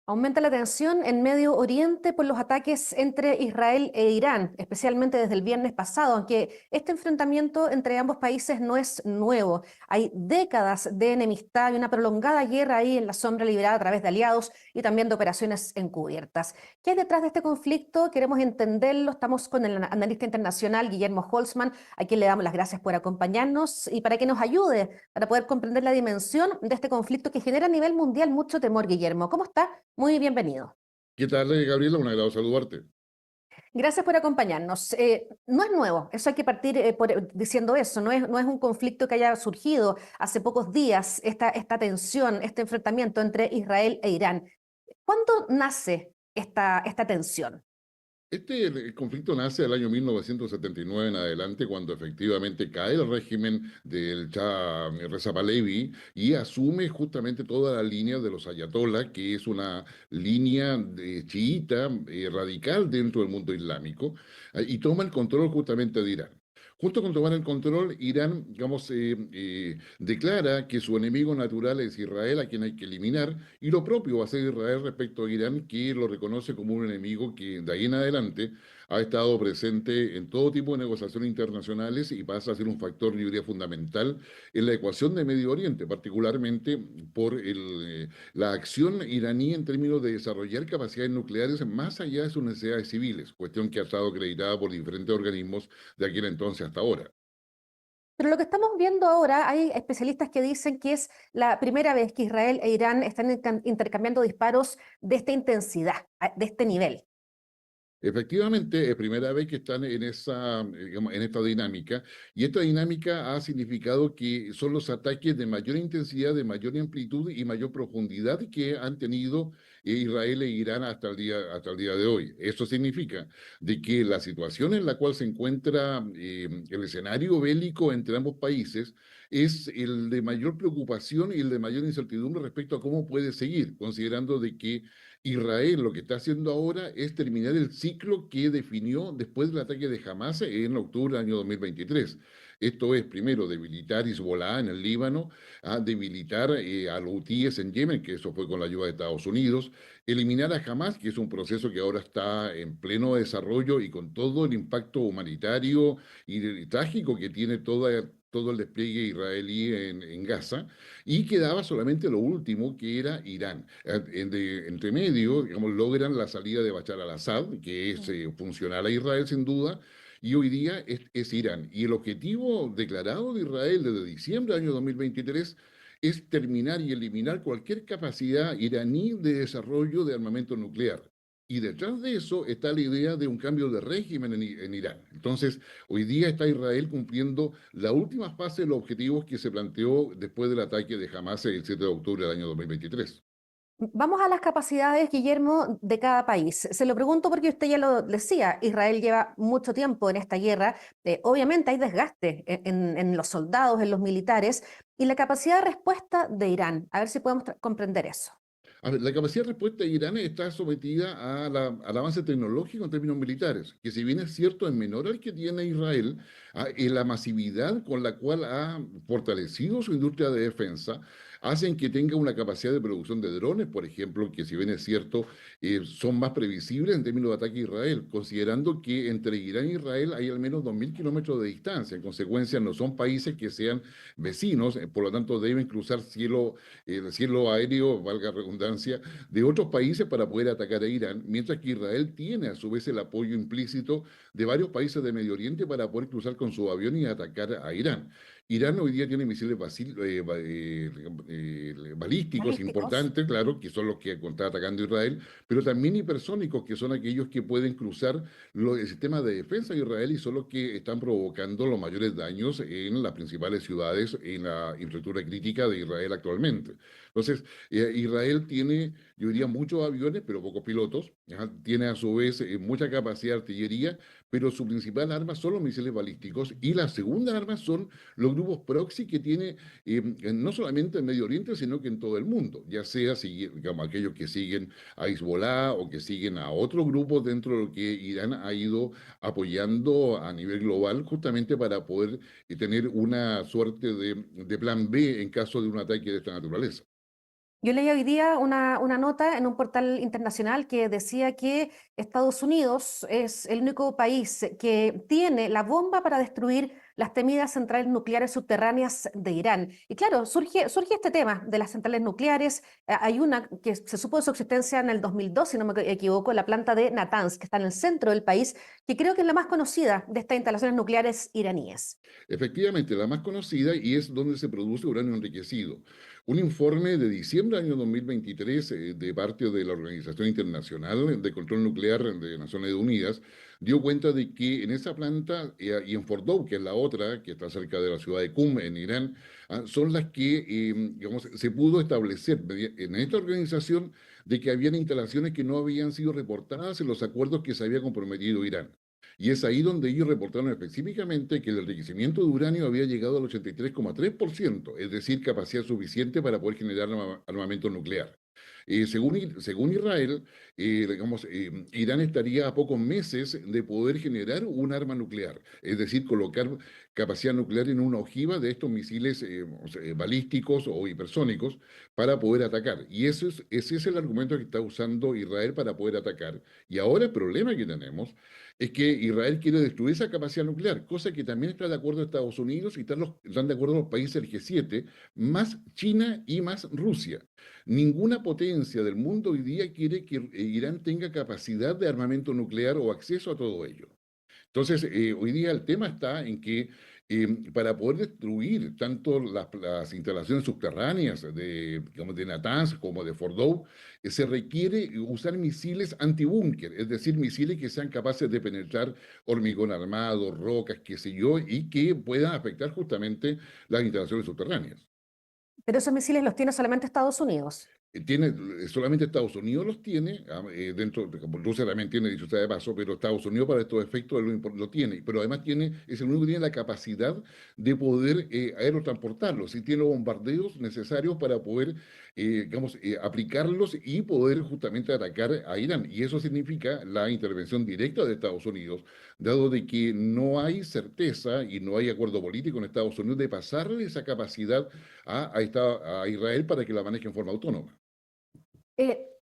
Aumenta la tensión en Medio Oriente por los ataques entre Israel e Irán, especialmente desde el viernes pasado, aunque este enfrentamiento entre ambos países no es nuevo. Hay décadas de enemistad y una prolongada guerra ahí en la sombra liderada a través de aliados y también de operaciones encubiertas. ¿Qué hay detrás de este conflicto? Queremos entenderlo. Estamos con el analista internacional Guillermo Holzman, a quien le damos las gracias por acompañarnos y para que nos ayude para poder comprender la dimensión de este conflicto que genera a nivel mundial mucho temor. Guillermo, ¿cómo está? Muy bienvenido. ¿Qué tal, Gabriela? Un agrado saludarte. Gracias por acompañarnos. No es nuevo, eso hay que partir diciendo eso, no es un conflicto que haya surgido hace pocos días, esta tensión, este enfrentamiento entre Israel e Irán. ¿Cuándo nace esta tensión? El conflicto nace del año 1979 en adelante, cuando efectivamente cae el régimen del Shah Reza Pahlavi y asume justamente toda la línea de los ayatollah, que es una línea chiita radical dentro del mundo islámico, y toma el control justamente de Irán. Junto con tomar el control, Irán, digamos, declara que su enemigo natural es Israel, a quien hay que eliminar, y lo propio va a hacer Israel respecto a Irán, que lo reconoce como un enemigo que de ahí en adelante ha estado presente en todo tipo de negociaciones internacionales y pasa a ser un factor, yo diría, fundamental en la ecuación de Medio Oriente, particularmente por la acción iraní en términos de desarrollar capacidades nucleares más allá de sus necesidades civiles, cuestión que ha estado acreditada por diferentes organismos de aquel entonces hasta ahora. Pero lo que estamos viendo ahora, hay especialistas que dicen que es la primera vez que Israel e Irán están intercambiando disparos de esta intensidad, de este nivel. Efectivamente, es primera vez que están en esa, digamos, en esta dinámica, y esta dinámica ha significado que son los ataques de mayor intensidad, de mayor amplitud y mayor profundidad que han tenido Israel e Irán hasta el día de hoy. Eso significa de que la situación en la cual se encuentra el escenario bélico entre ambos países es el de mayor preocupación y el de mayor incertidumbre respecto a cómo puede seguir, considerando de que Israel lo que está haciendo ahora es terminar el ciclo que definió después del ataque de Hamas en octubre del año 2023. Esto es, primero, debilitar Hezbollah en el Líbano, debilitar a los hutíes en Yemen, que eso fue con la ayuda de Estados Unidos, eliminar a Hamas, que es un proceso que ahora está en pleno desarrollo y con todo el impacto humanitario y trágico que tiene todo el despliegue israelí en Gaza, y quedaba solamente lo último, que era Irán. Entre medio, digamos, logran la salida de Bashar al-Assad, que es funcional a Israel sin duda, y hoy día es Irán. Y el objetivo declarado de Israel desde diciembre del año 2023 es terminar y eliminar cualquier capacidad iraní de desarrollo de armamento nuclear. Y detrás de eso está la idea de un cambio de régimen en Irán. Entonces, hoy día está Israel cumpliendo la última fase de los objetivos que se planteó después del ataque de Hamas el 7 de octubre del año 2023. Vamos a las capacidades, Guillermo, de cada país. Se lo pregunto porque usted ya lo decía, Israel lleva mucho tiempo en esta guerra. Obviamente hay desgaste en los soldados, en los militares, y la capacidad de respuesta de Irán. A ver si podemos comprender eso. A ver, la capacidad de respuesta de Irán está sometida al avance tecnológico en términos militares, que si bien es cierto es menor al que tiene Israel, en la masividad con la cual ha fortalecido su industria de defensa, hacen que tenga una capacidad de producción de drones, por ejemplo, que si bien es cierto, son más previsibles en términos de ataque a Israel, considerando que entre Irán e Israel hay al menos 2.000 kilómetros de distancia. En consecuencia, no son países que sean vecinos, por lo tanto deben cruzar el cielo aéreo, valga la redundancia, de otros países para poder atacar a Irán, mientras que Israel tiene a su vez el apoyo implícito de varios países de Medio Oriente para poder cruzar con su avión y atacar a Irán. Irán hoy día tiene misiles balísticos Balísticos. importantes, claro, que son los que está atacando Israel, pero también hipersónicos, que son aquellos que pueden cruzar el sistema de defensa de Israel y son los que están provocando los mayores daños en las principales ciudades, en la infraestructura crítica de Israel actualmente. Entonces, Israel tiene, yo diría, muchos aviones, pero pocos pilotos. Ajá. Tiene a su vez mucha capacidad de artillería, pero su principal arma son los misiles balísticos y la segunda arma son los grupos proxy que tiene no solamente en Medio Oriente, sino que en todo el mundo, ya sea digamos, aquellos que siguen a Hezbollah o que siguen a otros grupos dentro de lo que Irán ha ido apoyando a nivel global, justamente para poder tener una suerte de plan B en caso de un ataque de esta naturaleza. Yo leí hoy día una nota en un portal internacional que decía que Estados Unidos es el único país que tiene la bomba para destruir las temidas centrales nucleares subterráneas de Irán. Y claro, surge este tema de las centrales nucleares. Hay una que se supo de su existencia en el 2002, si no me equivoco, la planta de Natanz, que está en el centro del país, que creo que es la más conocida de estas instalaciones nucleares iraníes. Efectivamente, la más conocida y es donde se produce uranio enriquecido. Un informe de diciembre del año 2023 de parte de la Organización Internacional de Control Nuclear de Naciones Unidas dio cuenta de que en esa planta y en Fordow, que es la otra, que está cerca de la ciudad de Qum, en Irán, son las que digamos, se pudo establecer en esta organización de que habían instalaciones que no habían sido reportadas en los acuerdos que se había comprometido Irán. Y es ahí donde ellos reportaron específicamente que el enriquecimiento de uranio había llegado al 83,3%, es decir, capacidad suficiente para poder generar armamento nuclear. Según Israel, digamos, Irán estaría a pocos meses de poder generar un arma nuclear, es decir, colocar capacidad nuclear en una ojiva de estos misiles o sea, balísticos o hipersónicos para poder atacar. Y ese es el argumento que está usando Israel para poder atacar. Y ahora el problema que tenemos es que Israel quiere destruir esa capacidad nuclear, cosa que también está de acuerdo Estados Unidos y están de acuerdo los países del G7, más China y más Rusia. Ninguna potencia del mundo hoy día quiere que Irán tenga capacidad de armamento nuclear o acceso a todo ello. Entonces, hoy día el tema está en que para poder destruir tanto las instalaciones subterráneas digamos, de Natanz como de Fordow, se requiere usar misiles antibúnker, es decir, misiles que sean capaces de penetrar hormigón armado, rocas, qué sé yo, y que puedan afectar justamente las instalaciones subterráneas. Pero esos misiles los tiene solamente Estados Unidos. Solamente Estados Unidos los tiene, como Rusia también tiene, dicho sea de paso, pero Estados Unidos para estos efectos lo tiene, pero además es el único que tiene la capacidad de poder aerotransportarlos y tiene los bombardeos necesarios para poder, digamos, aplicarlos y poder justamente atacar a Irán. Y eso significa la intervención directa de Estados Unidos, dado de que no hay certeza y no hay acuerdo político en Estados Unidos de pasarle esa capacidad a Israel para que la maneje en forma autónoma.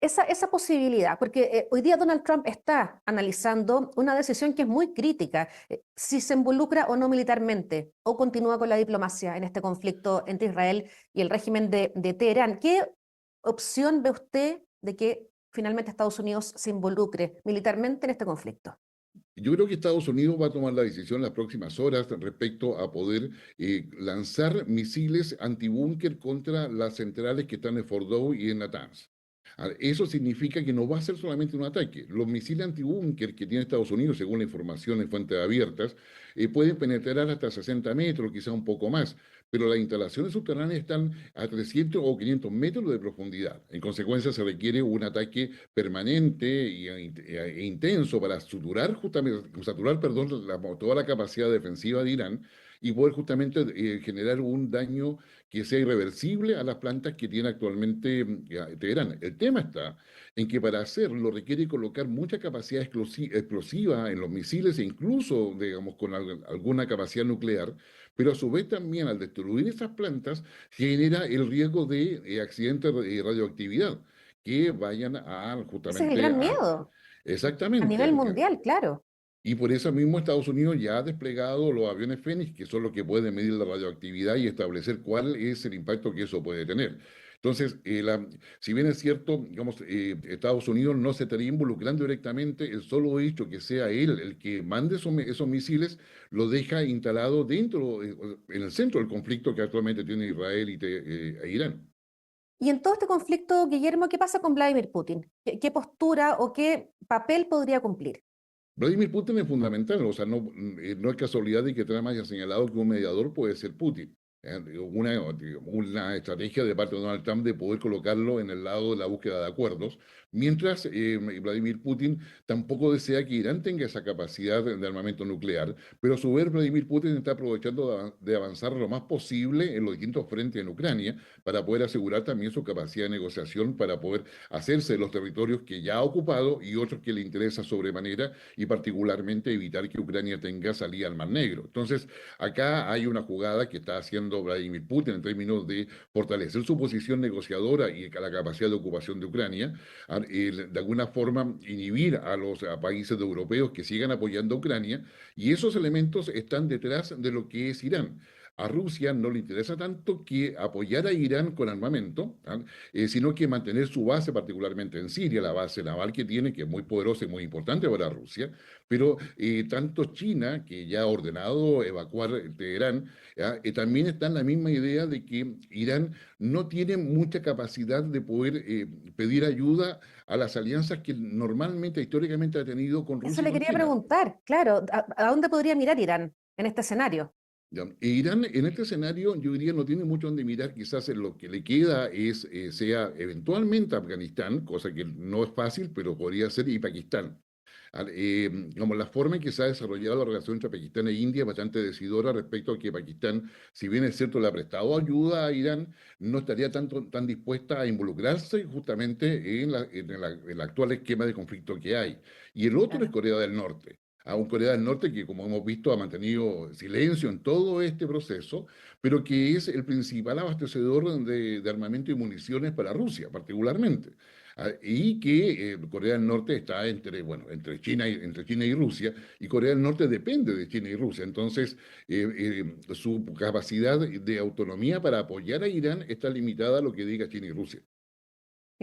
Esa posibilidad, porque hoy día Donald Trump está analizando una decisión que es muy crítica, si se involucra o no militarmente o continúa con la diplomacia en este conflicto entre Israel y el régimen de Teherán. ¿Qué opción ve usted de que finalmente Estados Unidos se involucre militarmente en este conflicto? Yo creo que Estados Unidos va a tomar la decisión en las próximas horas respecto a poder lanzar misiles antibúnker contra las centrales que están en Fordow y en Natanz. Eso significa que no va a ser solamente un ataque. Los misiles antibúnker que tiene Estados Unidos, según la información en fuentes abiertas, pueden penetrar hasta 60 metros, quizá un poco más, pero las instalaciones subterráneas están a 300 o 500 metros de profundidad. En consecuencia, se requiere un ataque permanente e intenso para saturar, perdón, toda la capacidad defensiva de Irán y poder justamente generar un daño que sea irreversible a las plantas que tiene actualmente Teherán. El tema está en que para hacerlo requiere colocar mucha capacidad explosiva en los misiles e incluso, digamos, con alguna capacidad nuclear, pero a su vez también al destruir esas plantas genera el riesgo de accidentes de radioactividad que vayan a Ese es el justamente gran a... miedo a Exactamente. nivel mundial, claro. Y por eso mismo Estados Unidos ya ha desplegado los aviones Fénix, que son los que pueden medir la radioactividad y establecer cuál es el impacto que eso puede tener. Entonces, si bien es cierto, digamos, Estados Unidos no se estaría involucrando directamente, el solo hecho que sea él el que mande esos misiles, lo deja instalado dentro, en el centro del conflicto que actualmente tiene Israel e Irán. Y en todo este conflicto, Guillermo, ¿qué pasa con Vladimir Putin? ¿Qué postura o qué papel podría cumplir? Vladimir Putin es fundamental, o sea, no es casualidad de que Trump haya señalado que un mediador puede ser Putin. Una estrategia de parte de Donald Trump de poder colocarlo en el lado de la búsqueda de acuerdos, Mientras Vladimir Putin tampoco desea que Irán tenga esa capacidad de armamento nuclear, pero a su vez Vladimir Putin está aprovechando de avanzar lo más posible en los distintos frentes en Ucrania para poder asegurar también su capacidad de negociación para poder hacerse de los territorios que ya ha ocupado y otros que le interesa sobremanera y particularmente evitar que Ucrania tenga salida al Mar Negro. Entonces, acá hay una jugada que está haciendo Vladimir Putin en términos de fortalecer su posición negociadora y la capacidad de ocupación de Ucrania, de alguna forma inhibir a los países europeos que sigan apoyando a Ucrania, y esos elementos están detrás de lo que es Irán. A Rusia no le interesa tanto que apoyar a Irán con armamento, sino que mantener su base, particularmente en Siria, la base naval que tiene, que es muy poderosa y muy importante para Rusia, pero tanto China, que ya ha ordenado evacuar Teherán, también está en la misma idea de que Irán no tiene mucha capacidad de poder pedir ayuda a las alianzas que normalmente, históricamente ha tenido con Eso Rusia y le con quería China. preguntar, claro, ¿a dónde podría mirar Irán en este escenario? ¿Ya? E Irán en este escenario, yo diría, no tiene mucho donde mirar, quizás en lo que le queda sea eventualmente Afganistán, cosa que no es fácil, pero podría ser, y Pakistán. Como la forma en que se ha desarrollado la relación entre Pakistán e India es bastante decidora respecto a que Pakistán, si bien es cierto, le ha prestado ayuda a Irán, no estaría tan dispuesta a involucrarse justamente en el actual esquema de conflicto que hay. Y el otro es Claro. Corea del Norte. A un Corea del Norte que, como hemos visto, ha mantenido silencio en todo este proceso, pero que es el principal abastecedor de armamento y municiones para Rusia, particularmente. Y que Corea del Norte está bueno, entre China y Rusia, y Corea del Norte depende de China y Rusia. Entonces, su capacidad de autonomía para apoyar a Irán está limitada a lo que diga China y Rusia.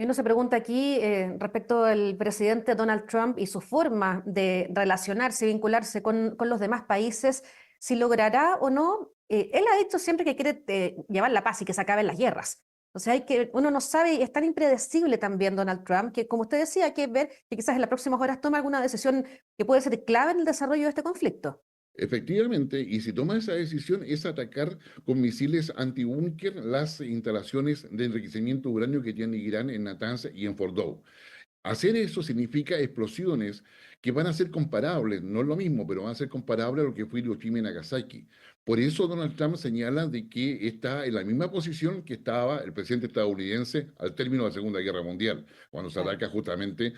Y uno se pregunta aquí respecto al presidente Donald Trump y su forma de relacionarse, vincularse con los demás países, si logrará o no. Él ha dicho siempre que quiere llevar la paz y que se acaben las guerras. O sea, uno no sabe, y es tan impredecible también Donald Trump, que como usted decía, hay que ver que quizás en las próximas horas tome alguna decisión que puede ser clave en el desarrollo de este conflicto. Efectivamente, y si toma esa decisión es atacar con misiles antibúnker las instalaciones de enriquecimiento de uranio que tiene Irán en Natanz y en Fordow. Hacer eso significa explosiones que van a ser comparables, no es lo mismo, pero van a ser comparables a lo que fue Hiroshima y Nagasaki. Por eso Donald Trump señala de que está en la misma posición que estaba el presidente estadounidense al término de la Segunda Guerra Mundial, cuando se Claro. ataca justamente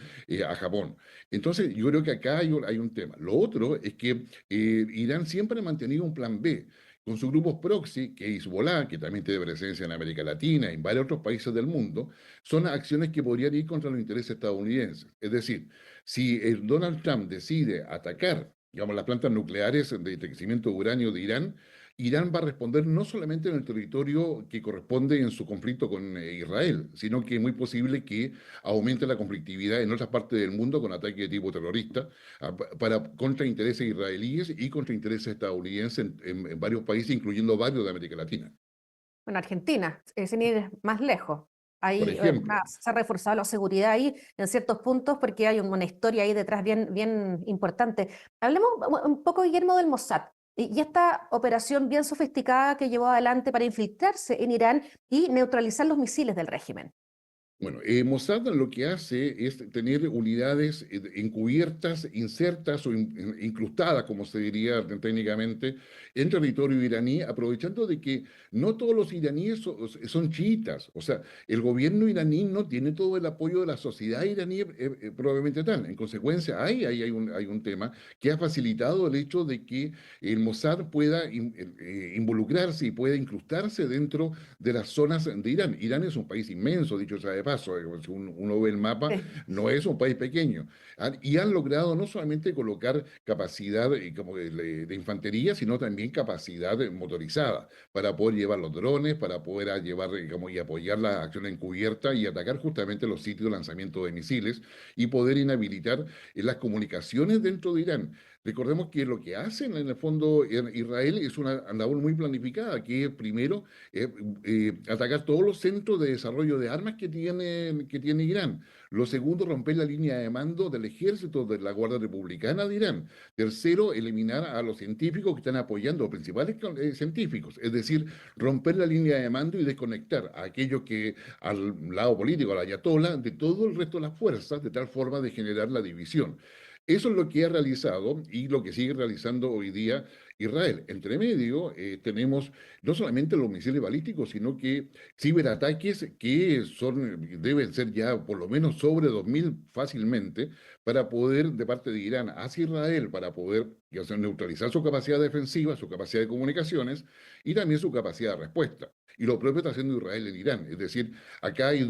a Japón. Entonces, yo creo que acá hay un tema. Lo otro es que Irán siempre ha mantenido un plan B con sus grupos proxy, que es Hezbollah, que también tiene presencia en América Latina y en varios otros países del mundo, son acciones que podrían ir contra los intereses estadounidenses. Es decir, si el Donald Trump decide atacar, digamos, las plantas nucleares de enriquecimiento de uranio de Irán, Irán va a responder no solamente en el territorio que corresponde en su conflicto con Israel, sino que es muy posible que aumente la conflictividad en otras partes del mundo con ataques de tipo terrorista contra intereses israelíes y contra intereses estadounidenses en varios países, incluyendo varios de América Latina, Bueno, Argentina, sin ir más lejos. por Ahí ejemplo. se ha reforzado la seguridad ahí en ciertos puntos porque hay una historia ahí detrás bien importante. Hablemos un poco, Guillermo, del Mossad y esta operación bien sofisticada que llevó adelante para infiltrarse en Irán y neutralizar los misiles del régimen. Bueno, Mossad lo que hace es tener unidades encubiertas, insertas o incrustadas, como se diría técnicamente, en territorio iraní, aprovechando de que no todos los iraníes son chiitas. O sea, el gobierno iraní no tiene todo el apoyo de la sociedad iraní, probablemente tal. En consecuencia, hay un tema que ha facilitado el hecho de que el Mossad pueda involucrarse y pueda incrustarse dentro de las zonas de Irán. Irán es un país inmenso, dicho sea de paso, si uno ve el mapa, Sí. no es un país pequeño. Y han logrado no solamente colocar capacidad como de infantería, sino también capacidad motorizada para poder llevar los drones, para poder llevar y apoyar la acción encubierta y atacar justamente los sitios de lanzamiento de misiles y poder inhabilitar las comunicaciones dentro de Irán. Recordemos que lo que hacen en el fondo en Israel es una labor muy planificada, que es primero atacar todos los centros de desarrollo de armas que tiene Irán. Lo segundo, romper la línea de mando del ejército de la Guardia Republicana de Irán. Tercero, eliminar a los científicos que están apoyando, los principales científicos, es decir, romper la línea de mando y desconectar a aquellos que al lado político, al ayatollah, de todo el resto de las fuerzas, de tal forma de generar la división. Eso es lo que ha realizado y lo que sigue realizando hoy día Israel. Entre medio, tenemos no solamente los misiles balísticos, sino que ciberataques que deben ser ya por lo menos sobre 2.000 fácilmente para poder, de parte de Irán hacia Israel, para poder ya sea, neutralizar su capacidad defensiva, su capacidad de comunicaciones y también su capacidad de respuesta. Y lo propio está haciendo Israel en Irán. Es decir, acá hay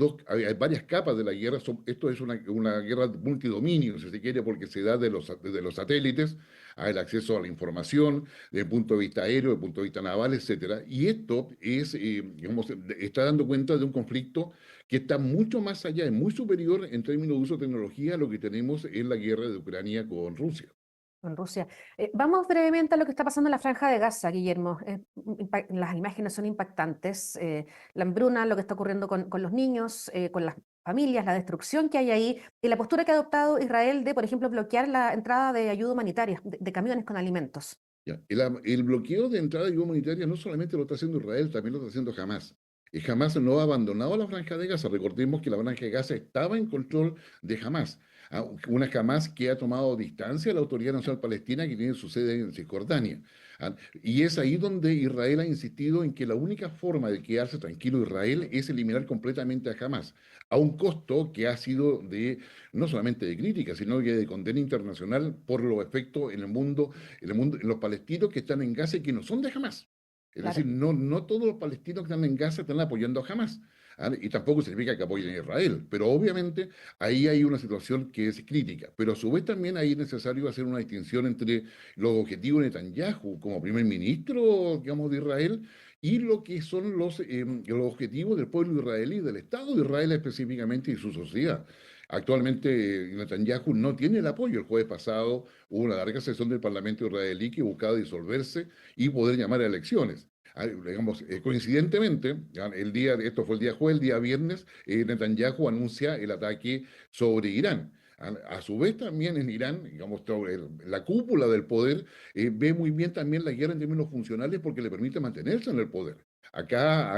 varias capas de la guerra. Esto es una guerra multidominio, si se quiere, porque se da desde los satélites, el acceso a la información, desde el punto de vista aéreo, desde el punto de vista naval, etcétera. Y esto digamos, está dando cuenta de un conflicto que está mucho más allá, es muy superior en términos de uso de tecnología a lo que tenemos en la guerra de Ucrania con Rusia. En Rusia. Vamos brevemente a lo que está pasando en la Franja de Gaza, Guillermo. Las imágenes son impactantes. La hambruna, lo que está ocurriendo con los niños, con las familias, la destrucción que hay ahí y la postura que ha adoptado Israel de, por ejemplo, bloquear la entrada de ayuda humanitaria, de camiones con alimentos. Ya, el bloqueo de entrada de ayuda humanitaria no solamente lo está haciendo Israel, también lo está haciendo Hamas. Y Hamas no ha abandonado la Franja de Gaza. Recordemos que la Franja de Gaza estaba en control de Hamas. Una Hamas que ha tomado distancia de la Autoridad Nacional Palestina que tiene su sede en Cisjordania. Y es ahí donde Israel ha insistido en que la única forma de quedarse tranquilo Israel es eliminar completamente a Hamas, a un costo que ha sido no solamente de crítica, sino que de condena internacional por los efectos en los palestinos que están en Gaza y que no son de Hamas. Es decir, Claro. no todos los palestinos que están en Gaza están apoyando a Hamas. Y tampoco significa que apoyen a Israel, pero obviamente ahí hay una situación que es crítica. Pero a su vez también ahí es necesario hacer una distinción entre los objetivos de Netanyahu como primer ministro, digamos, de Israel y lo que son los objetivos del pueblo israelí, del Estado de Israel específicamente y su sociedad. Actualmente Netanyahu no tiene el apoyo. El jueves pasado hubo una larga sesión del Parlamento israelí que buscaba disolverse y poder llamar a elecciones. Digamos, coincidentemente, esto fue el día jueves, el día viernes, Netanyahu anuncia el ataque sobre Irán. A su vez también en Irán, digamos, la cúpula del poder ve muy bien también la guerra en términos funcionales porque le permite mantenerse en el poder. Acá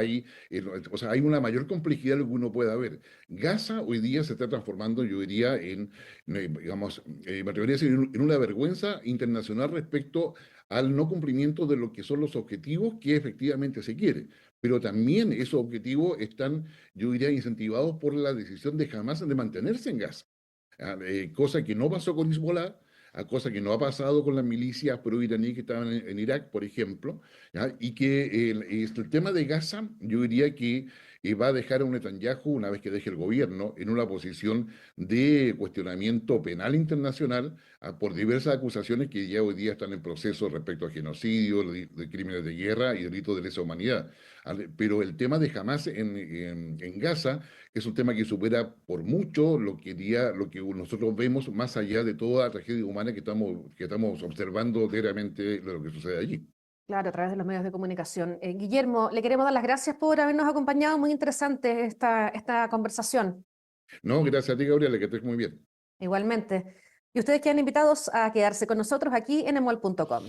o sea, hay una mayor complejidad de lo que uno pueda ver. Gaza hoy día se está transformando, yo diría, digamos, me atrevería a decir, en una vergüenza internacional respecto al no cumplimiento de lo que son los objetivos que efectivamente se quiere. Pero también esos objetivos están, yo diría, incentivados por la decisión de Hamas de mantenerse en Gaza. Cosa que no pasó con Hezbollah, cosa que no ha pasado con las milicias pro-iraníes que estaban en Irak, por ejemplo, ¿ya? Y que el tema de Gaza, yo diría que va a dejar a un Netanyahu, una vez que deje el gobierno, en una posición de cuestionamiento penal internacional por diversas acusaciones que ya hoy día están en proceso respecto a genocidio, de crímenes de guerra y delitos de lesa humanidad. Pero el tema de Hamas en Gaza es un tema que supera por mucho lo que nosotros vemos más allá de toda la tragedia humana que estamos observando diariamente de lo que sucede allí. Claro, a través de los medios de comunicación. Guillermo, le queremos dar las gracias por habernos acompañado. Muy interesante esta conversación. No, gracias a ti, Gabriela, que estés muy bien. Igualmente. Y ustedes quedan invitados a quedarse con nosotros aquí en emol.com.